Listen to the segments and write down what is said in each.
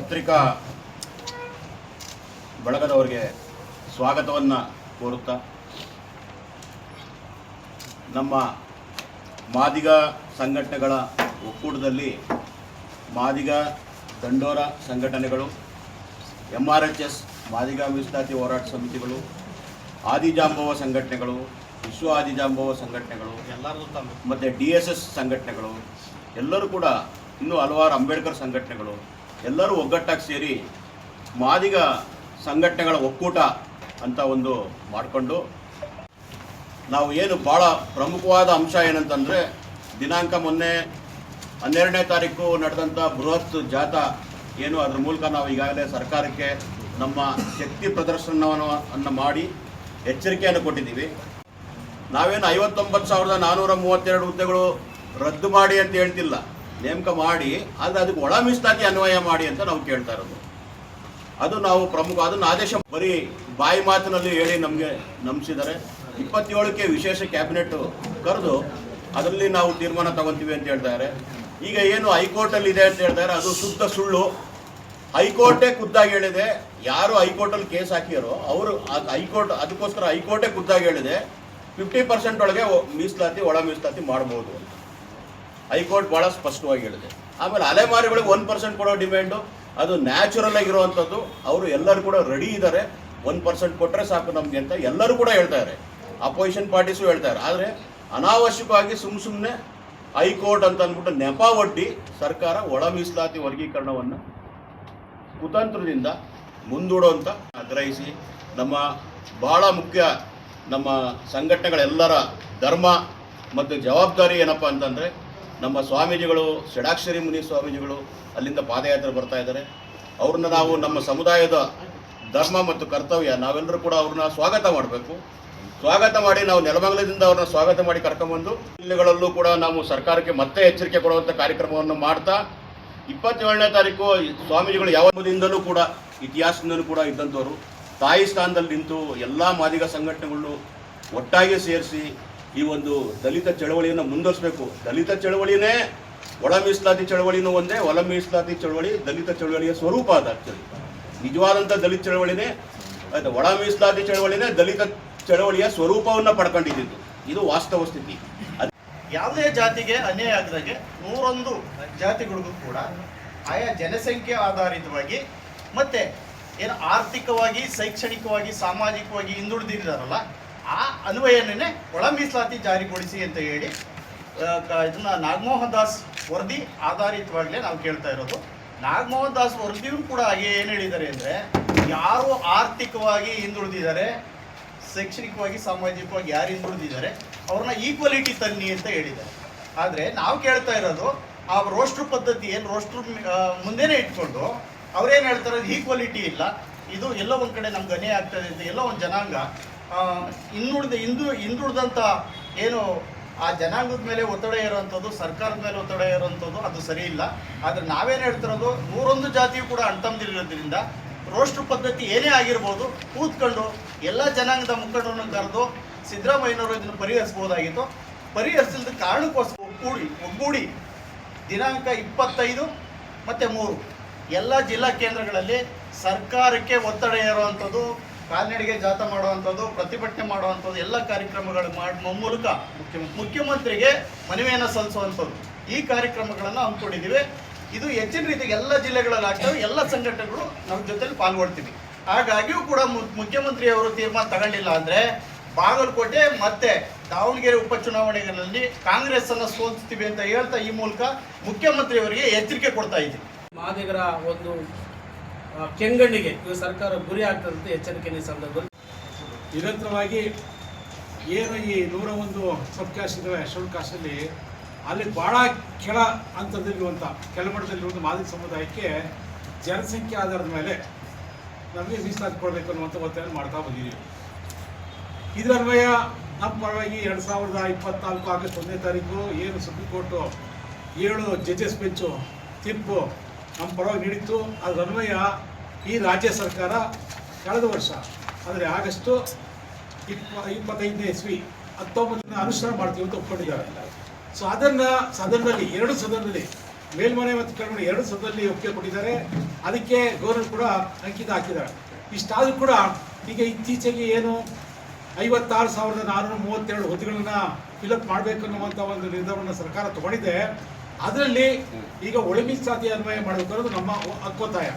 ಪತ್ರಿಕಾ ಬಳಗದವರಿಗೆ ಸ್ವಾಗತವನ್ನು ಕೋರುತ್ತಾ, ನಮ್ಮ ಮಾದಿಗ ಸಂಘಟನೆಗಳ ಒಕ್ಕೂಟದಲ್ಲಿ ಮಾದಿಗ ದಂಡೋರ ಸಂಘಟನೆಗಳು, MRHS ಮಾದಿಗ ಮೀಸಲಾತಿ ಹೋರಾಟ ಸಮಿತಿಗಳು, ಆದಿಜಾಂಬವ ಸಂಘಟನೆಗಳು, ವಿಶ್ವ ಆದಿಜಾಂಬವ ಸಂಘಟನೆಗಳು, ಮತ್ತು DSS ಸಂಘಟನೆಗಳು ಎಲ್ಲರೂ ಕೂಡ, ಇನ್ನೂ ಹಲವಾರು ಅಂಬೇಡ್ಕರ್ ಸಂಘಟನೆಗಳು ಎಲ್ಲರೂ ಒಗ್ಗಟ್ಟಾಗಿ ಸೇರಿ ಮಾದಿಗ ಸಂಘಟನೆಗಳ ಒಕ್ಕೂಟ ಅಂತ ಒಂದು ಮಾಡಿಕೊಂಡು, ನಾವು ಏನು ಭಾಳ ಪ್ರಮುಖವಾದ ಅಂಶ ಏನಂತಂದರೆ, ದಿನಾಂಕ ಮೊನ್ನೆ 12ನೇ ತಾರೀಕು ನಡೆದಂಥ ಬೃಹತ್ ಜಾಥಾ ಏನು, ಅದ್ರ ಮೂಲಕ ನಾವು ಈಗಾಗಲೇ ಸರ್ಕಾರಕ್ಕೆ ನಮ್ಮ ಶಕ್ತಿ ಪ್ರದರ್ಶನವನ್ನು ಮಾಡಿ ಎಚ್ಚರಿಕೆಯನ್ನು ಕೊಟ್ಟಿದ್ದೀವಿ. ನಾವೇನು 59,432 ಹುದ್ದೆಗಳು ರದ್ದು ಮಾಡಿ ಅಂತ ಹೇಳ್ತಿಲ್ಲ, ನೇಮಕ ಮಾಡಿ, ಆದರೆ ಅದಕ್ಕೆ ಒಳ ಮೀಸಲಾತಿ ಅನ್ವಯ ಮಾಡಿ ಅಂತ ನಾವು ಕೇಳ್ತಾ ಇರೋದು. ಅದು ನಾವು ಪ್ರಮುಖ, ಅದನ್ನು ಆದೇಶ ಬರೀ ಬಾಯಿ ಮಾತಿನಲ್ಲಿ ಹೇಳಿ ನಮಗೆ ನಂಬಿಸಿದ್ದಾರೆ. 27ಕ್ಕೆ ವಿಶೇಷ ಕ್ಯಾಬಿನೆಟ್ ಕರೆದು ಅದರಲ್ಲಿ ನಾವು ತೀರ್ಮಾನ ತಗೊತೀವಿ ಅಂತ ಹೇಳ್ತಾರೆ. ಈಗ ಏನು ಹೈಕೋರ್ಟಲ್ಲಿ ಇದೆ ಅಂತ ಹೇಳ್ತಾರೆ, ಅದು ಶುದ್ಧ ಸುಳ್ಳು. ಹೈಕೋರ್ಟೇ ಖುದ್ದಾಗಿ ಹೇಳಿದೆ, ಯಾರು ಹೈಕೋರ್ಟಲ್ಲಿ ಕೇಸ್ ಹಾಕಿರೋ ಅವರು ಹೈಕೋರ್ಟ್, ಅದಕ್ಕೋಸ್ಕರ ಹೈಕೋರ್ಟೇ ಖುದ್ದಾಗಿ ಹೇಳಿದೆ 50% ಒಳಗೆ ಮೀಸಲಾತಿ, ಒಳ ಮೀಸಲಾತಿ ಮಾಡ್ಬೋದು ಅಂತ ಹೈಕೋರ್ಟ್ ಭಾಳ ಸ್ಪಷ್ಟವಾಗಿ ಹೇಳಿದೆ. ಆಮೇಲೆ ಅಲೆಮಾರಿಗಳಿಗೆ 1% ಕೊಡೋ ಡಿಮ್ಯಾಂಡು ಅದು ನ್ಯಾಚುರಲ್ ಆಗಿರುವಂಥದ್ದು. ಅವರು ಎಲ್ಲರೂ ಕೂಡ ರೆಡಿ ಇದ್ದಾರೆ, 1% ಕೊಟ್ಟರೆ ಸಾಕು ನಮಗೆ ಅಂತ ಎಲ್ಲರೂ ಕೂಡ ಹೇಳ್ತಾರೆ, ಅಪೋಸಿಷನ್ ಪಾರ್ಟೀಸು ಹೇಳ್ತಾರೆ. ಆದರೆ ಅನಾವಶ್ಯಕವಾಗಿ ಸುಮ್ಮನೆ ಹೈಕೋರ್ಟ್ ಅಂತ ಅಂದ್ಬಿಟ್ಟು ನೆಪ ಒಡ್ಡಿ ಸರ್ಕಾರ ಒಳ ಮೀಸಲಾತಿ ವರ್ಗೀಕರಣವನ್ನು ಕುತಂತ್ರದಿಂದ ಮುಂದೂಡುವಂತ ಆಗ್ರಹಿಸಿ, ನಮ್ಮ ಬಹಳ ಮುಖ್ಯ ನಮ್ಮ ಸಂಘಟನೆಗಳೆಲ್ಲರ ಧರ್ಮ ಮತ್ತು ಜವಾಬ್ದಾರಿ ಏನಪ್ಪ ಅಂತಂದರೆ, ನಮ್ಮ ಸ್ವಾಮೀಜಿಗಳು, ಷಡಾಕ್ಷರಿ ಮುನಿ ಸ್ವಾಮೀಜಿಗಳು ಅಲ್ಲಿಂದ ಪಾದಯಾತ್ರೆ ಬರ್ತಾ ಇದ್ದಾರೆ. ಅವ್ರನ್ನ ನಾವು ನಮ್ಮ ಸಮುದಾಯದ ಧರ್ಮ ಮತ್ತು ಕರ್ತವ್ಯ, ನಾವೆಲ್ಲರೂ ಕೂಡ ಅವ್ರನ್ನ ಸ್ವಾಗತ ಮಾಡಬೇಕು. ಸ್ವಾಗತ ಮಾಡಿ ನಾವು ನೆಲಮಂಗಲದಿಂದ ಅವ್ರನ್ನ ಸ್ವಾಗತ ಮಾಡಿ ಕರ್ಕೊಂಬಂದು ಜಿಲ್ಲೆಗಳಲ್ಲೂ ಕೂಡ ನಾವು ಸರ್ಕಾರಕ್ಕೆ ಮತ್ತೆ ಎಚ್ಚರಿಕೆ ಕೊಡುವಂಥ ಕಾರ್ಯಕ್ರಮವನ್ನು ಮಾಡ್ತಾ, 27ನೇ ತಾರೀಕು ಸ್ವಾಮೀಜಿಗಳು ಯಾವಾಗಿಂದಲೂ ಕೂಡ ಇತಿಹಾಸದಿಂದಲೂ ಕೂಡ ಇದ್ದಂಥವ್ರು, ತಾಯಿ ಸ್ಥಾನದಲ್ಲಿ ನಿಂತು ಎಲ್ಲ ಮಾದಿಗ ಸಂಘಟನೆಗಳು ಒಟ್ಟಾಗಿ ಸೇರಿಸಿ ಈ ಒಂದು ದಲಿತ ಚಳವಳಿಯನ್ನು ಮುಂದುವರಿಸಬೇಕು. ದಲಿತ ಚಳವಳಿನೇ ಒಳ ಮೀಸಲಾತಿ ಚಳವಳಿನೂ ಒಂದೇ, ಒಳ ಮೀಸಲಾತಿ ಚಳವಳಿ ದಲಿತ ಚಳವಳಿಯ ಸ್ವರೂಪ. ಅದು ಆ್ಯಕ್ಚುಲಿ ನಿಜವಾದಂಥ ದಲಿತ ಚಳವಳಿನೇ, ಆಯ್ತು, ಒಳ ಮೀಸಲಾತಿ ಚಳವಳಿನೇ ದಲಿತ ಚಳವಳಿಯ ಸ್ವರೂಪವನ್ನು ಪಡ್ಕೊಂಡಿದ್ದು. ಇದು ವಾಸ್ತವ ಸ್ಥಿತಿ. ಯಾವುದೇ ಜಾತಿಗೆ ಅನ್ಯಾಯ ಆಗದಾಗೆ 101 ಜಾತಿಗಳಿಗೂ ಕೂಡ ಆಯಾ ಜನಸಂಖ್ಯೆ ಆಧಾರಿತವಾಗಿ ಮತ್ತೆ ಏನು ಆರ್ಥಿಕವಾಗಿ, ಶೈಕ್ಷಣಿಕವಾಗಿ, ಸಾಮಾಜಿಕವಾಗಿ ಹಿಂದುಳಿದಿದ್ದಾರಲ್ಲ, ಆ ಅನ್ವಯನೇ ಒಳ ಮೀಸಲಾತಿ ಜಾರಿಗೊಳಿಸಿ ಅಂತ ಹೇಳಿ ಇದನ್ನ ನಾಗಮೋಹನ್ ದಾಸ್ ವರದಿ ಆಧಾರಿತವಾಗಲೇ ನಾವು ಕೇಳ್ತಾ ಇರೋದು. ನಾಗಮೋಹನ್ ದಾಸ್ ವರದಿಯೂ ಕೂಡ ಹಾಗೆ ಏನು ಹೇಳಿದ್ದಾರೆ ಅಂದರೆ, ಯಾರು ಆರ್ಥಿಕವಾಗಿ ಹಿಂದುಳಿದಿದ್ದಾರೆ, ಶೈಕ್ಷಣಿಕವಾಗಿ, ಸಾಮಾಜಿಕವಾಗಿ ಯಾರು ಹಿಂದುಳಿದಿದ್ದಾರೆ ಅವ್ರನ್ನ ಈಕ್ವಾಲಿಟಿ ತನ್ನಿ ಅಂತ ಹೇಳಿದ್ದಾರೆ. ಆದರೆ ನಾವು ಕೇಳ್ತಾ ಇರೋದು, ಆ ರೋಸ್ಟ್ರ್ ಪದ್ಧತಿ ಏನು, ರೋಸ್ಟ್ರ್ ಮುಂದೆನೇ ಇಟ್ಕೊಂಡು ಅವ್ರೇನು ಹೇಳ್ತಾರೆ, ಈಕ್ವಾಲಿಟಿ ಇಲ್ಲ, ಇದು ಎಲ್ಲೋ ಒಂದು ಕಡೆ ನಮ್ಗೆ ಅನ್ಯಾಯ ಆಗ್ತದೆ ಅಂತ, ಎಲ್ಲೋ ಒಂದು ಜನಾಂಗ ಹಿಂದುಳಿದಂಥ ಏನು ಆ ಜನಾಂಗದ ಮೇಲೆ ಒತ್ತಡ ಇರೋವಂಥದ್ದು, ಸರ್ಕಾರದ ಮೇಲೆ ಒತ್ತಡ ಇರೋವಂಥದ್ದು, ಅದು ಸರಿ ಇಲ್ಲ. ಆದರೆ ನಾವೇನು ಹೇಳ್ತಿರೋದು, 101 ಜಾತಿಯು ಕೂಡ ಅಣ್ತಂದಿರೋದ್ರಿಂದ ರೋಸ್ಟ್ರ್ ಪದ್ಧತಿ ಏನೇ ಆಗಿರ್ಬೋದು, ಕೂತ್ಕೊಂಡು ಎಲ್ಲ ಜನಾಂಗದ ಮುಖಂಡರನ್ನು ಕರೆದು ಸಿದ್ದರಾಮಯ್ಯನವರು ಇದನ್ನು ಪರಿಹರಿಸ್ಬೋದಾಗಿತ್ತು. ಪರಿಹರಿಸಿದ ಕಾರಣಕ್ಕೋಸ್ಕರ ಒಗ್ಗೂಡಿ ದಿನಾಂಕ 25 ಮತ್ತು 3 ಎಲ್ಲ ಜಿಲ್ಲಾ ಕೇಂದ್ರಗಳಲ್ಲಿ ಸರ್ಕಾರಕ್ಕೆ ಒತ್ತಡ ಇರುವಂಥದ್ದು, ಕಾಲ್ನಡಿಗೆ ಜಾಥಾ ಮಾಡುವಂಥದ್ದು, ಪ್ರತಿಭಟನೆ ಮಾಡುವಂಥದ್ದು, ಎಲ್ಲ ಕಾರ್ಯಕ್ರಮಗಳು ಮಾಡುವ ಮೂಲಕ ಮುಖ್ಯಮಂತ್ರಿಗೆ ಮನವಿಯನ್ನು ಸಲ್ಲಿಸುವಂಥದ್ದು, ಈ ಕಾರ್ಯಕ್ರಮಗಳನ್ನು ಹಮ್ಮಿಕೊಂಡಿದ್ದೀವಿ. ಇದು ಹೆಚ್ಚಿನ ರೀತಿಗೆ ಎಲ್ಲ ಜಿಲ್ಲೆಗಳಲ್ಲಿ ಆಗ್ತವೆ, ಎಲ್ಲ ಸಂಘಟನೆಗಳು ನಮ್ಮ ಜೊತೆಲಿ ಪಾಲ್ಗೊಳ್ತೀವಿ. ಹಾಗಾಗಿಯೂ ಕೂಡ ಮುಖ್ಯಮಂತ್ರಿಯವರು ತೀರ್ಮಾನ ತಗೊಂಡಿಲ್ಲ ಅಂದರೆ ಬಾಗಲಕೋಟೆ ಮತ್ತು ದಾವಣಗೆರೆ ಉಪಚುನಾವಣೆಗಳಲ್ಲಿ ಕಾಂಗ್ರೆಸ್ಸನ್ನು ಸೋಲಿಸ್ತೀವಿ ಅಂತ ಹೇಳ್ತಾ ಈ ಮೂಲಕ ಮುಖ್ಯಮಂತ್ರಿಯವರಿಗೆ ಎಚ್ಚರಿಕೆ ಕೊಡ್ತಾ ಇದ್ದೀವಿ. ಮಾದಿಗರ ಒಂದು ಕೆಂಗಣ್ಣಿಗೆ ಈ ಸರ್ಕಾರ ಗುರಿ ಆಗ್ತದಂತ ಎಚ್ಚರಿಕೆ ಸಂದರ್ಭದಲ್ಲಿ ನಿರಂತರವಾಗಿ ಏನು ಈ 101 ಸಬ್ ಕ್ಯಾಸ್ಟ್ ಇದ್ದಾವೆ, ಶೆಡ್ಯೂಲ್ ಕಾಸ್ಟಲ್ಲಿ, ಅಲ್ಲಿ ಭಾಳ ಕೆಳ ಹಂತದಲ್ಲಿರುವಂಥ ಕೆಳಮಟ್ಟದಲ್ಲಿರುವಂಥ ಮಾದಿಗ ಸಮುದಾಯಕ್ಕೆ ಜನಸಂಖ್ಯೆ ಆಧಾರದ ಮೇಲೆ ನಮಗೆ ಮೀಸಲಾತಿ ಕೊಡಬೇಕು ಅನ್ನುವಂಥ ಒತ್ತಾಯ ಮಾಡ್ತಾ ಬಂದಿದ್ದೀವಿ. ಇದರ ಅನ್ವಯ ನಮ್ಮ ಪರವಾಗಿ 2024 ಆಗಸ್ಟ್ 1ನೇ ತಾರೀಕು ಏನು ಸುಪ್ರೀಂ ಕೋರ್ಟು 7 ಜಡ್ಜಸ್ ಬೆಂಚು ತೀರ್ಪು ನಮ್ಮ ಪರವಾಗಿ ನೀಡಿತ್ತು. ಅದರ ಅನ್ವಯ ಈ ರಾಜ್ಯ ಸರ್ಕಾರ ಕಳೆದ ವರ್ಷ ಅಂದರೆ ಆಗಸ್ಟು 25ನೇ ಇಸ್ವಿ 19 ಅನುಷ್ಠಾನ ಮಾಡ್ತೀವಿ ಅಂತ ಒಪ್ಕೊಂಡಿದ್ದಾರೆ. ಸೊ ಅದನ್ನು ಸದನದಲ್ಲಿ 2 ಸದನದಲ್ಲಿ ಮೇಲ್ಮನೆ ಮತ್ತು ಕೆಳಮನೆ ಎರಡು ಸದನದಲ್ಲಿ ಒಪ್ಪಿಗೆ ಕೊಟ್ಟಿದ್ದಾರೆ. ಅದಕ್ಕೆ ಗೌರ್ನರ್ ಕೂಡ ಅಂಕಿತ ಹಾಕಿದ್ದಾರೆ. ಇಷ್ಟಾದರೂ ಕೂಡ ಈಗ ಇತ್ತೀಚೆಗೆ ಏನು 56,432 ಹುದ್ದೆಗಳನ್ನು ಫಿಲಪ್ ಮಾಡಬೇಕು ಅನ್ನುವಂಥ ಒಂದು ನಿರ್ಧಾರವನ್ನು ಸರ್ಕಾರ ತಗೊಂಡಿದೆ. ಅದರಲ್ಲಿ ಈಗ ಒಳ ಮೀಸಲಾತಿ ಅನ್ವಯ ಮಾಡಬೇಕು ಅನ್ನೋದು ನಮ್ಮ ಹಕ್ಕೊತ್ತಾಯ.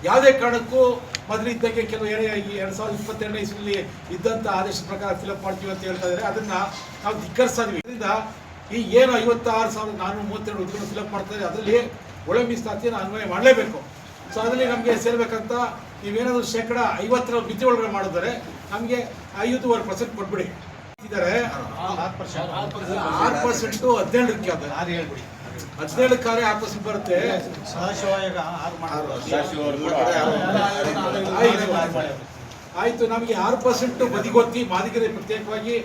ಯಾವುದೇ ಕಾರಣಕ್ಕೂ ಮೊದಲಿದ್ದಕ್ಕೆ ಕೆಲವು 2022ನೇ ಇಸ್ವಿಯಲ್ಲಿ ಇದ್ದಂಥ ಆದೇಶದ ಪ್ರಕಾರ ಫಿಲಪ್ ಮಾಡ್ತೀವಿ ಅಂತ ಹೇಳ್ತಾ ಇದ್ದಾರೆ. ಅದನ್ನು ನಾವು ಧಿಕ್ಕರಿಸ್ತಾ ಇದ್ದೀವಿ. ಇದರಿಂದ ಈ ಏನು 56,432 ಹುದ್ದೆಗಳನ್ನು ಫಿಲಪ್ ಮಾಡ್ತಾ ಇದ್ದಾರೆ ಅದರಲ್ಲಿ ಒಳ ಮೀಸಲಾತಿಯನ್ನು ಅನ್ವಯ ಮಾಡಲೇಬೇಕು. ಸೊ ಅದರಲ್ಲಿ ನಮಗೆ ಸೇರಬೇಕಂತ ನೀವೇನಾದರೂ 50% ಮಿತಿ ಒಳಗಡೆ ಮಾಡಿದರೆ ನಮಗೆ 5.5% ಕೊಟ್ಬಿಡಿ. ಇದ್ದಾರೆ 6% 17ಕ್ಕೆ ಅದು 17ಕ್ಕೆ 6% ಬರುತ್ತೆ. ಆಯ್ತು, ನಮಗೆ 6% ಬದಿಗೊತ್ತಿ ಮಾದಿಗರಿಗೆ ಪ್ರತ್ಯೇಕವಾಗಿ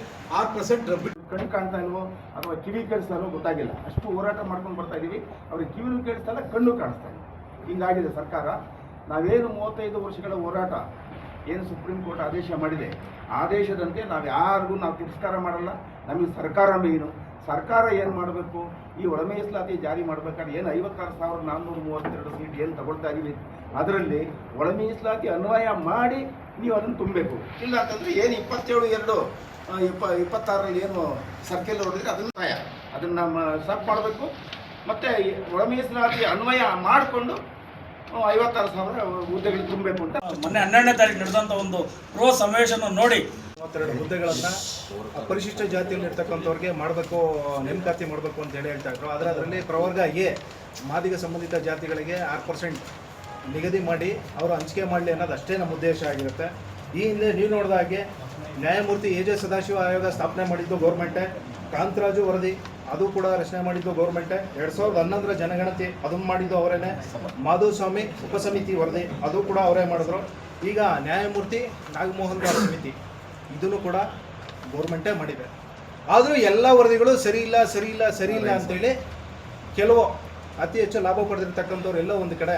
6% ಕಣ್ಣು ಕಾಣ್ತಾ ಇಲ್ವೋ ಅಥವಾ ಕಿವಿ ಕೇಳಿಸ್ತಾ ಇಲ್ವೋ ಗೊತ್ತಾಗಿಲ್ಲ. ಅಷ್ಟು ಹೋರಾಟ ಮಾಡ್ಕೊಂಡು ಬರ್ತಾ ಇದ್ದೀವಿ. ಅವ್ರಿಗೆ ಕಿವಿನೂ ಕೇಳಿಸ್ತಾ ಇಲ್ಲ, ಕಣ್ಣು ಕಾಣಿಸ್ತಾ ಇಲ್ಲ. ಹಿಂಗಾಗಿದೆ ಸರ್ಕಾರ. ನಾವೇನು 35 ವರ್ಷಗಳ ಹೋರಾಟ ಏನು ಸುಪ್ರೀಂ ಕೋರ್ಟ್ ಆದೇಶ ಮಾಡಿದೆ, ಆದೇಶದಂತೆ ನಾವು ಯಾರಿಗೂ ನಾವು ತಿರಸ್ಕಾರ ಮಾಡಲ್ಲ. ನಮಗೆ ಸರ್ಕಾರ ಮೇನು. ಸರ್ಕಾರ ಏನು ಮಾಡಬೇಕು, ಈ ಒಳ ಮೀಸಲಾತಿ ಜಾರಿ ಮಾಡಬೇಕಾದ್ರೆ ಏನು 56,432 ಸೀಟ್ ಏನು ತಗೊಳ್ತಾ ಇದ್ದೀವಿ ಅದರಲ್ಲಿ ಒಳ ಮೀಸಲಾತಿ ಅನ್ವಯ ಮಾಡಿ ನೀವು ಅದನ್ನು ತುಂಬಬೇಕು. ಇಲ್ಲ ಅಂತಂದರೆ ಏನು 27/2/26ರಲ್ಲಿ ಏನು ಸರ್ಕಲ್ ಹೊಡೆದ್ರೆ ಅದನ್ನು ಸಬ್ ಮಾಡಬೇಕು. ಮತ್ತು ಒಳ ಮೀಸಲಾತಿ ಅನ್ವಯ ಮಾಡಿಕೊಂಡು 56,000 ಹುದ್ದೆಗಳು ತುಂಬಬೇಕು ಅಂತ ಮೊನ್ನೆ 12ನೇ ತಾರೀಕು ನಡೆದಂಥ ಒಂದು ರೋ ಸಮಾವೇಶವನ್ನು ನೋಡಿ 32 ಹುದ್ದೆಗಳನ್ನು ಪರಿಶಿಷ್ಟ ಜಾತಿಯಲ್ಲಿ ಇರ್ತಕ್ಕಂಥವ್ರಿಗೆ ಮಾಡಬೇಕು, ನೇಮಕಾತಿ ಮಾಡಬೇಕು ಅಂತ ಹೇಳ್ತಾ ಇದ್ರು. ಆದರೆ ಅದರಲ್ಲಿ ಪ್ರವರ್ಗ ಎ ಮಾದಿಗ ಸಂಬಂಧಿತ ಜಾತಿಗಳಿಗೆ 6% ನಿಗದಿ ಮಾಡಿ ಅವರು ಹಂಚಿಕೆ ಮಾಡಲಿ ಅನ್ನೋದು ಅಷ್ಟೇ ನಮ್ಮ ಉದ್ದೇಶ ಆಗಿರುತ್ತೆ. ಈ ಹಿಂದೆ ನೀವು ನೋಡಿದ ಹಾಗೆ ನ್ಯಾಯಮೂರ್ತಿ ಎ ಜೆ ಸದಾಶಿವ ಆಯೋಗ ಸ್ಥಾಪನೆ ಮಾಡಿದ್ದು ಗೌರ್ಮೆಂಟೇ, ಕಾಂತರಾಜು ವರದಿ ಅದು ಕೂಡ ರಚನೆ ಮಾಡಿದ್ದು ಗೌರ್ಮೆಂಟೇ, 2011ರ ಜನಗಣತಿ ಅದನ್ನು ಮಾಡಿದ್ದು ಅವರೇನೆ, ಮಾಧುಸ್ವಾಮಿ ಉಪಸಮಿತಿ ವರದಿ ಅದು ಕೂಡ ಅವರೇ ಮಾಡಿದ್ರು. ಈಗ ನ್ಯಾಯಮೂರ್ತಿ ನಾಗಮೋಹನ್ ರಾವ್ ಸಮಿತಿ ಇದನ್ನು ಕೂಡ ಗೌರ್ಮೆಂಟೇ ಮಾಡಿದೆ. ಆದರೂ ಎಲ್ಲ ವರದಿಗಳು ಸರಿ ಇಲ್ಲ ಅಂತೇಳಿ ಕೆಲವು ಅತಿ ಹೆಚ್ಚು ಲಾಭ ಪಡೆದಿರ್ತಕ್ಕಂಥವ್ರು ಎಲ್ಲೋ ಒಂದು ಕಡೆ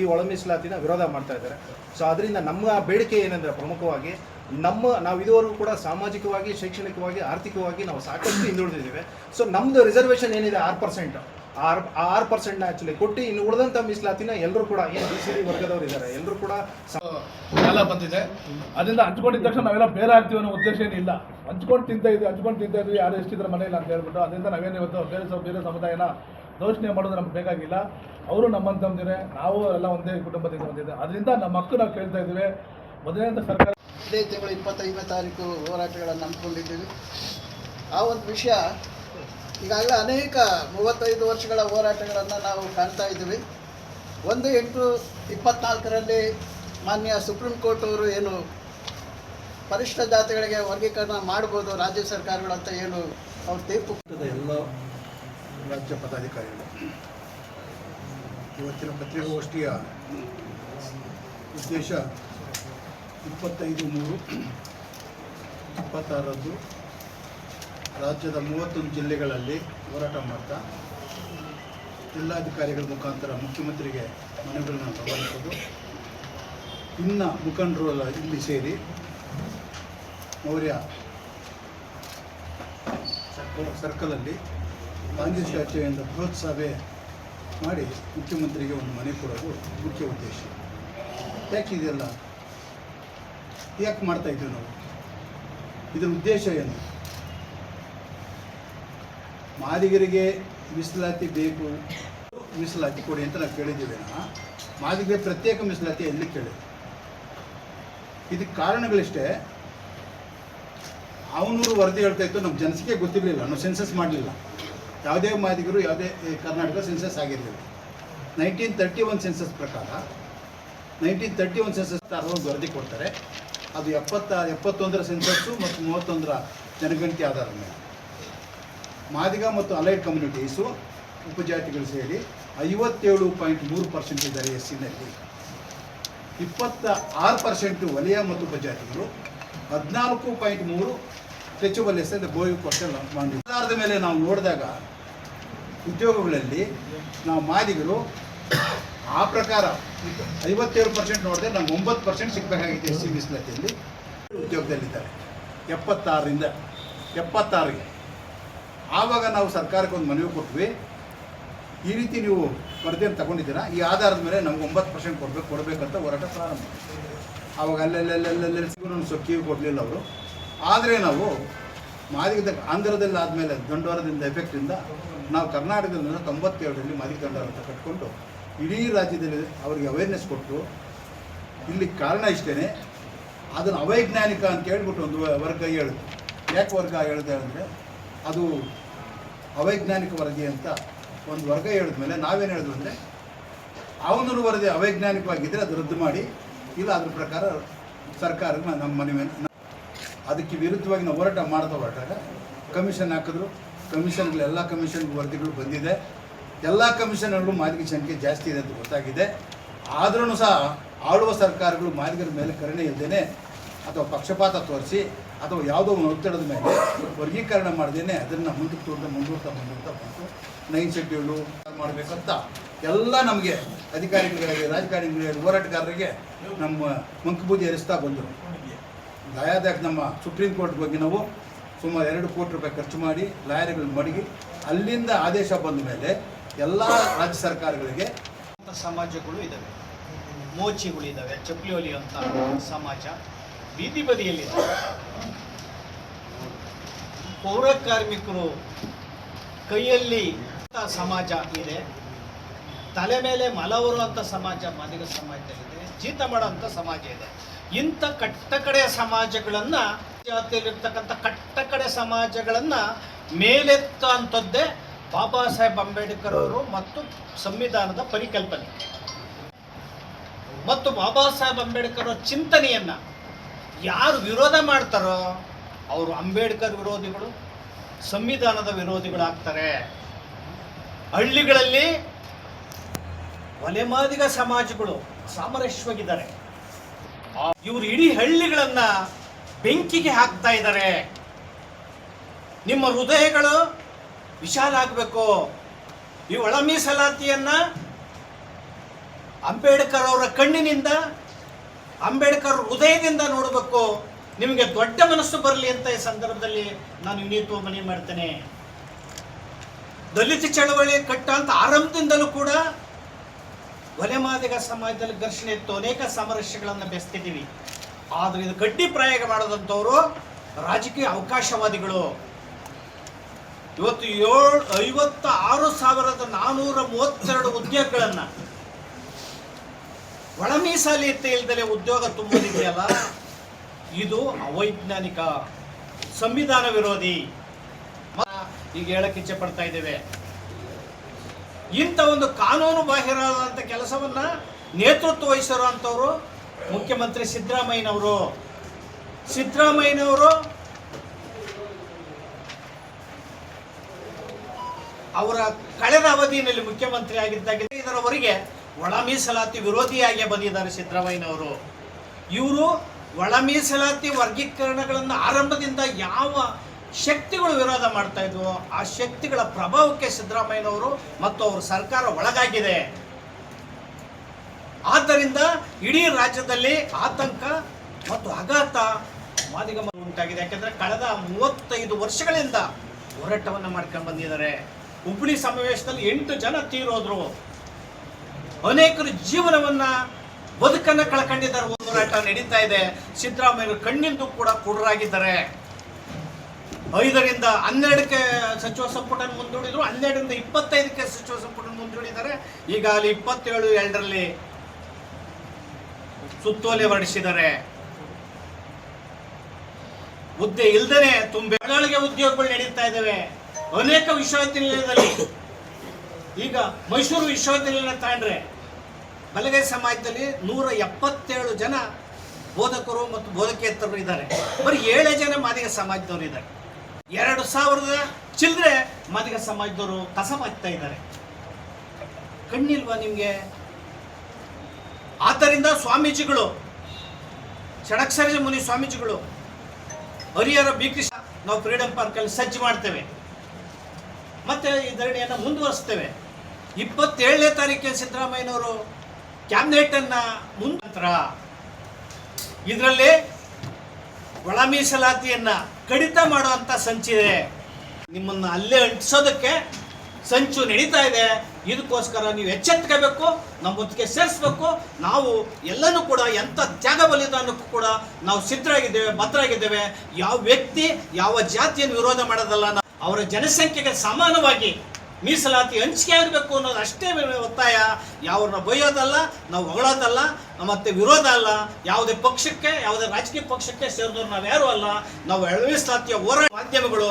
ಈ ಒಳ ಮೀಸಲಾತಿನ ವಿರೋಧ ಮಾಡ್ತಾ ಇದ್ದಾರೆ. ಸೊ ಅದರಿಂದ ನಮ್ಮ ಬೇಡಿಕೆ ಏನಂದರೆ ಪ್ರಮುಖವಾಗಿ ನಾವು ಇದುವರೆಗೂ ಕೂಡ ಸಾಮಾಜಿಕವಾಗಿ, ಶೈಕ್ಷಣಿಕವಾಗಿ, ಆರ್ಥಿಕವಾಗಿ ನಾವು ಸಾಕಷ್ಟು ಹಿಂದುಳಿದಿದ್ದೇವೆ. ಸೊ ನಮ್ಮದು ರಿಸರ್ವೇಷನ್ ಏನಿದೆ 6%, ಆ 6%ನ ಆ್ಯಕ್ಚುಲಿ ಕೊಟ್ಟು ಇನ್ನು ಉಳಿದಂಥ ಮೀಸಲಾತಿನ ಎಲ್ಲರೂ ಕೂಡ ಏನು BCD ವರ್ಗದವರು ಇದ್ದಾರೆ ಎಲ್ಲರೂ ಕೂಡ ಕಾಲ ಬಂದಿದೆ. ಅದರಿಂದ ಹಂಚ್ಕೊಂಡಿದ್ದ ತಕ್ಷಣ ನಾವೆಲ್ಲ ಬೇರೆ ಆಗ್ತೀವಿ ಅನ್ನೋ ಉದ್ದೇಶ ಏನಿಲ್ಲ. ಹಂಚ್ಕೊಂಡು ತಿಂತಾ ಇದ್ವಿ ಯಾರು ಎಷ್ಟಿದ್ರೆ ಮನೆಯಲ್ಲಿ ಅಂತ ಹೇಳ್ಬಿಟ್ಟು ಅದರಿಂದ ನಾವೇನು ಇವತ್ತು ಬೇರೆ ಸಮುದಾಯನ ದೋಷಣೆ ಮಾಡೋದು ನಮ್ಗೆ ಬೇಕಾಗಿಲ್ಲ. ಅವರು ನಮ್ಮಂತಂದಿದೆ, ನಾವು ಎಲ್ಲ ಒಂದೇ ಕುಟುಂಬದಿಂದ ಬಂದಿದೆ. ಅದರಿಂದ ನಮ್ಮ ಹಕ್ಕು ನಾವು ಕೇಳ್ತಾ ಇದ್ದೀವಿ. ಮೊದಲನೇಂತ ಸರ್ಕಾರ ಇದೇ ತಿಂಗಳು 25ನೇ ತಾರೀಕು ಹೋರಾಟಗಳನ್ನು ನಂಬಿಕೊಂಡಿದ್ದೀವಿ. ಆ ಒಂದು ವಿಷಯ ಈಗಾಗಲೇ ಅನೇಕ 35 ವರ್ಷಗಳ ಹೋರಾಟಗಳನ್ನು ನಾವು ಕಾಣ್ತಾ ಇದ್ದೀವಿ. 1/8/24ರಲ್ಲಿ ಮಾನ್ಯ ಸುಪ್ರೀಂ ಕೋರ್ಟ್ ಅವರು ಏನು ಪರಿಶಿಷ್ಟ ಜಾತಿಗಳಿಗೆ ವರ್ಗೀಕರಣ ಮಾಡ್ಬೋದು ರಾಜ್ಯ ಸರ್ಕಾರಗಳು ಅಂತ ಏನು ಅವ್ರ ತೀರ್ಪು ಎಲ್ಲ ರಾಜ್ಯ ಪದಾಧಿಕಾರಿಗಳು ಇವತ್ತಿನ ಪತ್ರಿಕಾಗೋಷ್ಠಿಯ ಉದ್ದೇಶ 25/3/26ರಂದು ರಾಜ್ಯದ 31 ಜಿಲ್ಲೆಗಳಲ್ಲಿ ಹೋರಾಟ ಮಾಡ್ತಾ ಜಿಲ್ಲಾಧಿಕಾರಿಗಳ ಮುಖಾಂತರ ಮುಖ್ಯಮಂತ್ರಿಗೆ ಮನವಿಗಳನ್ನು ರವಾನಿಸೋದು. ಇನ್ನು ಮುಖಂಡರು ಇಲ್ಲಿ ಸೇರಿ ಮೌರ್ಯ ಸರ್ಕಲಲ್ಲಿ ಗಾಂಧಿ ಸ್ಟ್ಯಾಚ್ಯೂಯಿಂದ ಬೃಹತ್ ಸಭೆ ಮಾಡಿ ಮುಖ್ಯಮಂತ್ರಿಗೆ ಒಂದು ಮನೆ ಕೊಡೋದು ಮುಖ್ಯ ಉದ್ದೇಶ. ಯಾಕೆ ಇದೆಲ್ಲ ಯಾಕೆ ಮಾಡ್ತಾ ಇದ್ದೀವಿ ನಾವು? ಇದರ ಉದ್ದೇಶ ಏನು? ಮಾದಿಗರಿಗೆ ಮೀಸಲಾತಿ ಬೇಕು, ಮೀಸಲಾತಿ ಕೊಡಿ ಅಂತ ನಾವು ಕೇಳಿದ್ದೀವಿ. ಮಾದಿಗರಿಗೆ ಪ್ರತ್ಯೇಕ ಮೀಸಲಾತಿ ಎಲ್ಲಿ ಕೇಳಿ? ಇದಕ್ಕೆ ಕಾರಣಗಳಿಷ್ಟೇ. ಅವನೂರು ವರದಿ ಹೇಳ್ತಾ ಇತ್ತು, ನಮ್ಮ ಜನಸಂಖ್ಯೆ ಗೊತ್ತಿರಲಿಲ್ಲ, ನಾವು ಸೆನ್ಸಸ್ ಮಾಡಲಿಲ್ಲ. ಯಾವುದೇ ಮಾದಿಗರು ಯಾವುದೇ ಕರ್ನಾಟಕ ಸೆನ್ಸಸ್ ಆಗಿರಲಿಲ್ಲ. 1931 ಸೆನ್ಸಸ್ ಪ್ರಕಾರ 1931 ಸೆನ್ಸಸ್ ಒಂದು ವರದಿ ಕೊಡ್ತಾರೆ. ಅದು 71ರ ಸೆನ್ಸಸ್ಸು ಮತ್ತು 31ರ ಜನಗಣತಿ ಆಧಾರದ ಮೇಲೆ ಮಾದಿಗ ಮತ್ತು ಅಲೈಡ್ ಕಮ್ಯುನಿಟೀಸು ಉಪಜಾತಿಗಳು ಸೇರಿ 57.3% ಇದ್ದಾರೆ SC-ನಲ್ಲಿ. 26% ವಲಯ ಮತ್ತು ಉಪಜಾತಿಗಳು, 14.3 ಸ್ಟ್ರೆಚಬಲ್ ಎಸ್ ಅಂದರೆ ಬೋಯು ಕ್ವಶನ್ ಮಾಡಿ. ಆಧಾರದ ಮೇಲೆ ನಾವು ನೋಡಿದಾಗ ಉದ್ಯೋಗಗಳಲ್ಲಿ ನಾವು ಮಾದಿಗರು ಆ ಪ್ರಕಾರ 57% ನೋಡಿದ್ರೆ ನಮ್ಗೆ 9% ಸಿಗಬೇಕಾಗಿದೆ SC ಮೀಸಲಾತಿಯಲ್ಲಿ. ಉದ್ಯೋಗದಲ್ಲಿದ್ದಾರೆ 76ರಿಂದ 76ಗೆ. ಆವಾಗ ನಾವು ಸರ್ಕಾರಕ್ಕೆ ಒಂದು ಮನವಿ ಕೊಟ್ವಿ, ಈ ರೀತಿ ನೀವು ವರದಿಯನ್ನು ತಗೊಂಡಿದ್ದೀರಾ, ಈ ಆಧಾರದ ಮೇಲೆ ನಮ್ಗೆ 9% ಕೊಡಬೇಕಂತ ಹೋರಾಟ ಪ್ರಾರಂಭ. ಆವಾಗ ಅಲ್ಲೆಲ್ಲೆಲ್ಲೆಲ್ಲೆಲ್ಲ ಸಿಗೋನು ಕಿವಿ ಕೊಡಲಿಲ್ಲ ಅವರು. ಆದರೆ ನಾವು ಮಾದಿಗದ ಆಂಧ್ರದಲ್ಲಿ ಆದಮೇಲೆ ದಂಡೋರದಿಂದ ಎಫೆಕ್ಟಿಂದ ನಾವು ಕರ್ನಾಟಕದಲ್ಲಿ 97ರಲ್ಲಿ ಮಾದಿಗ ದಂಡೋರ ಅಂತ ಕಟ್ಕೊಂಡು ಇಡೀ ರಾಜ್ಯದಲ್ಲಿ ಅವರಿಗೆ ಅವೇರ್ನೆಸ್ ಕೊಟ್ಟು, ಇಲ್ಲಿ ಕಾರಣ ಇಷ್ಟೇ, ಅದನ್ನು ಅವೈಜ್ಞಾನಿಕ ಅಂತ ಹೇಳ್ಬಿಟ್ಟು ಒಂದು ವರ್ಗ ಹೇಳಿದ್ರು. ಯಾಕೆ ವರ್ಗ ಹೇಳಿದೆ ಅಂದರೆ ಅದು ಅವೈಜ್ಞಾನಿಕ ವರದಿ ಅಂತ ಒಂದು ವರ್ಗ ಹೇಳಿದ್ಮೇಲೆ ನಾವೇನು ಹೇಳಿದ್ವು ಅಂದರೆ ಅವನೂ ವರದಿ ಅವೈಜ್ಞಾನಿಕವಾಗಿದ್ದರೆ ಅದು ರದ್ದು ಮಾಡಿ, ಇಲ್ಲ ಅದ್ರ ಪ್ರಕಾರ ಸರ್ಕಾರಕ್ಕೆ ನಮ್ಮ ಮನವಿ. ಅದಕ್ಕೆ ವಿರುದ್ಧವಾಗಿ ನಾವು ಹೋರಾಟ ಹೊರಟಾಗ ಕಮಿಷನ್ ಹಾಕಿದ್ರು. ಕಮಿಷನ್ಗಳು ಎಲ್ಲ ಕಮಿಷನ್ಗೆ ವರದಿಗಳು ಬಂದಿದೆ. ಎಲ್ಲ ಕಮಿಷನ್ಗಳು ಮಾದಿಗ ಸಂಖ್ಯೆ ಜಾಸ್ತಿ ಇದೆ ಅಂತ ಗೊತ್ತಾಗಿದೆ. ಆದ್ರೂ ಸಹ ಆಳುವ ಸರ್ಕಾರಗಳು ಮಾದಿಗರ ಮೇಲೆ ಕರುಣೆ ಇದ್ದೇನೆ ಅಥವಾ ಪಕ್ಷಪಾತ ತೋರಿಸಿ ಅಥವಾ ಯಾವುದೋ ಒಂದು ಒತ್ತಡದ ಮೇಲೆ ವರ್ಗೀಕರಣ ಮಾಡ್ದೇನೆ ಅದನ್ನು ಮುಂದೂಡ್ತಾ ಬಂತು. 9 ಶೆಡ್ಯೂಲು ಮಾಡಬೇಕಂತ ಎಲ್ಲ ನಮಗೆ ಅಧಿಕಾರಿಗಳಿಗೆ, ರಾಜಕಾರಣಿಗಳಿಗೆ, ಹೋರಾಟಗಾರರಿಗೆ ನಮ್ಮ ಮಂಕುಬೂದಿ ಹರಿಸ್ತಾ ಬಂದರು. ಲಾಯರ್ದಾಗ ನಮ್ಮ ಸುಪ್ರೀಂ ಕೋರ್ಟ್ ಬಗ್ಗೆ ನಾವು ಸುಮಾರು 2 ಕೋಟಿ ರೂಪಾಯಿ ಖರ್ಚು ಮಾಡಿ ಲಾಯರ್ಗಳು ಮಡಗಿ ಅಲ್ಲಿಂದ ಆದೇಶ ಬಂದ ಮೇಲೆ ಎಲ್ಲ ರಾಜ್ಯ ಸರ್ಕಾರಗಳಿಗೆ ಸಮಾಜಗಳು ಇದ್ದಾವೆ, ಮೋಚಿಗಳಿದ್ದಾವೆ, ಚಪ್ಪಲಿ ಹೊಲಿಯುವಂಥ ಸಮಾಜ ಬೀದಿ ಬದಿಯಲ್ಲಿದೆ. ಪೌರ ಕಾರ್ಮಿಕರು ಕೈಯಲ್ಲಿ ಸಮಾಜ ಇದೆ, ತಲೆ ಮೇಲೆ ಮಲ ಹೊರುವಂಥ ಸಮಾಜ ಮಾದಿಗ ಸಮಾಜದಲ್ಲಿದೆ, ಜೀತ ಮಾಡೋಂಥ ಸಮಾಜ ಇದೆ. ಇಂಥ ಕಟ್ಟಕಡೆಯ ಸಮಾಜಗಳನ್ನು, ಜಾತಿಯಲ್ಲಿರ್ತಕ್ಕಂಥ ಕಟ್ಟಕಡೆ ಸಮಾಜಗಳನ್ನು ಮೇಲೆತ್ತುವಂಥದ್ದೇ ಬಾಬಾ ಸಾಹೇಬ್ ಅಂಬೇಡ್ಕರ್ ಅವರು ಮತ್ತು ಸಂವಿಧಾನದ ಪರಿಕಲ್ಪನೆ ಮತ್ತು ಬಾಬಾ ಸಾಹೇಬ್ ಅಂಬೇಡ್ಕರ್ ಅವರ ಚಿಂತನೆಯನ್ನು ಯಾರು ವಿರೋಧ ಮಾಡ್ತಾರೋ ಅವರು ಅಂಬೇಡ್ಕರ್ ವಿರೋಧಿಗಳು, ಸಂವಿಧಾನದ ವಿರೋಧಿಗಳಾಗ್ತಾರೆ. ಹಳ್ಳಿಗಳಲ್ಲಿ ಒಲೆಮಾದಿಗ ಸಮಾಜಗಳು ಸಾಮರಸ್ಯವಾಗಿದ್ದಾರೆ. ಇವರು ಇಡೀ ಹಳ್ಳಿಗಳನ್ನ ಬೆಂಕಿಗೆ ಹಾಕ್ತಾ ಇದ್ದಾರೆ. ನಿಮ್ಮ ಹೃದಯಗಳು ವಿಶಾಲ ಆಗಬೇಕು. ಈ ಒಳ ಮೀಸಲಾತಿಯನ್ನ ಅಂಬೇಡ್ಕರ್ ಅವರ ಕಣ್ಣಿನಿಂದ, ಅಂಬೇಡ್ಕರ್ ಹೃದಯದಿಂದ ನೋಡಬೇಕು. ನಿಮಗೆ ದೊಡ್ಡ ಮನಸ್ಸು ಬರಲಿ ಅಂತ ಈ ಸಂದರ್ಭದಲ್ಲಿ ನಾನು ವಿನೀತ ಮನವಿ ಮಾಡ್ತೇನೆ. ದಲಿತ ಚಳವಳಿ ಕಟ್ಟಂತ ಆರಂಭದಿಂದಲೂ ಕೂಡ ಒಲೆಮಾದಿಗ ಸಮಾಜದಲ್ಲಿ ಘರ್ಷಣೆ ಇತ್ತು, ಅನೇಕ ಸಾಮರಸ್ಯಗಳನ್ನು ಬೆಳೆಸ್ತಿದ್ದೀವಿ. ಆದರೆ ಇದು ಗಡ್ಡಿ ಪ್ರಯೋಗ ಮಾಡೋದಂಥವರು ರಾಜಕೀಯ ಅವಕಾಶವಾದಿಗಳು. ಇವತ್ತು 56,432 ಉದ್ಯೋಗಗಳನ್ನು ಒಳ ಮೀಸಲಾತಿ ಇಲ್ಲದೆ ಉದ್ಯೋಗ ತುಂಬುವುದಿದೆಯಲ್ಲ, ಇದು ಅವೈಜ್ಞಾನಿಕ, ಸಂವಿಧಾನ ವಿರೋಧಿ. ಈಗ ಹೇಳಕ್ಕೆ ಇಚ್ಛೆ ಪಡ್ತಾ ಇದ್ದೇವೆ. ಇಂಥ ಒಂದು ಕಾನೂನು ಬಾಹಿರವಾದಂಥ ಕೆಲಸವನ್ನ ನೇತೃತ್ವ ವಹಿಸಿರುವಂಥವರು ಮುಖ್ಯಮಂತ್ರಿ ಸಿದ್ದರಾಮಯ್ಯನವರು. ಅವರ ಕಳೆದ ಅವಧಿಯಲ್ಲಿ ಮುಖ್ಯಮಂತ್ರಿ ಆಗಿದ್ದಾಗ ಇದರವರೆಗೆ ಒಳ ಮೀಸಲಾತಿ ವಿರೋಧಿಯಾಗಿ ಬಂದಿದ್ದಾರೆ ಸಿದ್ದರಾಮಯ್ಯನವರು. ಇವರು ಒಳ ಮೀಸಲಾತಿ ವರ್ಗೀಕರಣಗಳನ್ನು ಆರಂಭದಿಂದ ಯಾವ ಶಕ್ತಿಗಳು ವಿರೋಧ ಮಾಡ್ತಾ ಇದ್ವು ಆ ಶಕ್ತಿಗಳ ಪ್ರಭಾವಕ್ಕೆ ಸಿದ್ದರಾಮಯ್ಯನವರು ಮತ್ತು ಅವರ ಸರ್ಕಾರ ಒಳಗಾಗಿದೆ. ಆದ್ದರಿಂದ ಇಡೀ ರಾಜ್ಯದಲ್ಲಿ ಆತಂಕ ಮತ್ತು ಆಘಾತ ಮಾದಿಗ ಉಂಟಾಗಿದೆ. ಯಾಕೆಂದರೆ ಕಳೆದ 35 ವರ್ಷಗಳಿಂದ ಹೋರಾಟವನ್ನು ಮಾಡ್ಕೊಂಡು ಬಂದಿದ್ದಾರೆ. ಹುಬ್ಬಳ್ಳಿ ಸಮಾವೇಶದಲ್ಲಿ 8 ಜನ ತೀರೋದ್ರು. ಅನೇಕರು ಜೀವನವನ್ನ ಬದುಕನ್ನು ಕಳ್ಕೊಂಡಿದ್ದಾರೆ. ಹೋರಾಟ ನಡೀತಾ ಇದೆ. ಸಿದ್ದರಾಮಯ್ಯರು ಕಣ್ಣಿಂದು ಕೂಡ ಕುರುಡರಾಗಿದ್ದಾರೆ. 5ರಿಂದ 12ಕ್ಕೆ ಸಚಿವ ಸಂಪುಟ ಮುಂದೂಡಿದ್ರು, 12ರಿಂದ 25ಕ್ಕೆ ಸಚಿವ ಸಂಪುಟ ಮುಂದೂಡಿದ್ದಾರೆ. ಈಗ ಅಲ್ಲಿ 27/2ರಲ್ಲಿ ಸುತ್ತೋಲೆ ಹೊರಡಿಸಿದ್ದಾರೆ. ಹುದ್ದೆ ಇಲ್ದೇನೆ ಬೆಳಗಾಳಿಗೆ ಉದ್ಯೋಗಗಳು ನಡೀತಾ ಇದ್ದಾವೆ ಅನೇಕ ವಿಶ್ವವಿದ್ಯಾನಿಲಯದಲ್ಲಿ. ಈಗ ಮೈಸೂರು ವಿಶ್ವವಿದ್ಯಾನಿಲಯ ತಗೊಂಡ್ರೆ ಬಲಗೈ ಸಮಾಜದಲ್ಲಿ 177 ಜನ ಬೋಧಕರು ಮತ್ತು ಬೋಧಕೇತರರು ಇದ್ದಾರೆ. ಬರೀ 7 ಜನ ಮಾದಿಗ ಸಮಾಜದವರು ಇದ್ದಾರೆ. 2000 ಚಿಲ್ಲರೆ ಮಾದಿಗ ಸಮಾಜದವರು ಕಸ ಮಾಡ್ತಾ ಇದ್ದಾರೆ. ಕಣ್ಣಿಲ್ವಾ ನಿಮಗೆ? ಆದ್ದರಿಂದ ಸ್ವಾಮೀಜಿಗಳು, ಷಡಕ್ಷರ ಮುನಿ ಸ್ವಾಮೀಜಿಗಳು, ಹರಿಹರ ಬಿಕೃಷ್ಣ, ನಾವು ಫ್ರೀಡಂ ಪಾರ್ಕಲ್ಲಿ ಸಜ್ಜು ಮಾಡ್ತೇವೆ, ಮತ್ತೆ ಈ ಧರಣಿಯನ್ನು ಮುಂದುವರಿಸ್ತೇವೆ. 27ನೇ ತಾರೀಕಿನ ಸಿದ್ದರಾಮಯ್ಯನವರು ಕ್ಯಾಬಿನೆಟ್ ಮುಂದಂತರ ಇದರಲ್ಲಿ ಒಳ ಮೀಸಲಾತಿಯನ್ನ ಕಡಿತ ಮಾಡುವಂತ ಸಂಚಿದೆ. ನಿಮ್ಮನ್ನು ಅಲ್ಲೇ ಅಂಟಿಸೋದಕ್ಕೆ ಸಂಚು ನಡೀತಾ ಇದೆ. ಇದಕ್ಕೋಸ್ಕರ ನೀವು ಎಚ್ಚೆತ್ಕೋಬೇಕು, ನಮ್ಮ ಒತ್ತಿಗೆ ಸೇರಿಸ್ಬೇಕು. ನಾವು ಎಲ್ಲನೂ ಕೂಡ ಎಂಥ ತ್ಯಾಗ ಬಲಿದಾನಕ್ಕೂ ಕೂಡ ನಾವು ಸಿದ್ಧರಾಗಿದ್ದೇವೆ, ಬದ್ಧರಾಗಿದ್ದೇವೆ. ಯಾವ ವ್ಯಕ್ತಿ ಯಾವ ಜಾತಿಯನ್ನು ವಿರೋಧ ಮಾಡೋದಲ್ಲ, ಅವರ ಜನಸಂಖ್ಯೆಗೆ ಸಮಾನವಾಗಿ ಮೀಸಲಾತಿ ಹಂಚಿಕೆ ಆಗಬೇಕು ಅನ್ನೋದು ಅಷ್ಟೇ ಒತ್ತಾಯ. ಯಾವ್ರನ್ನ ಬೈಯೋದಲ್ಲ, ನಾವು ಹೊಗಳೋದಲ್ಲ, ಮತ್ತೆ ವಿರೋಧ ಅಲ್ಲ. ಯಾವುದೇ ಪಕ್ಷಕ್ಕೆ, ಯಾವುದೇ ರಾಜಕೀಯ ಪಕ್ಷಕ್ಕೆ ಸೇರಿದವ್ರು ನಾವು ಯಾರೂ ಅಲ್ಲ. ನಾವು ಮೀಸಲಾತಿಯ ಹೋರಾಟ ಮಾಧ್ಯಮಗಳು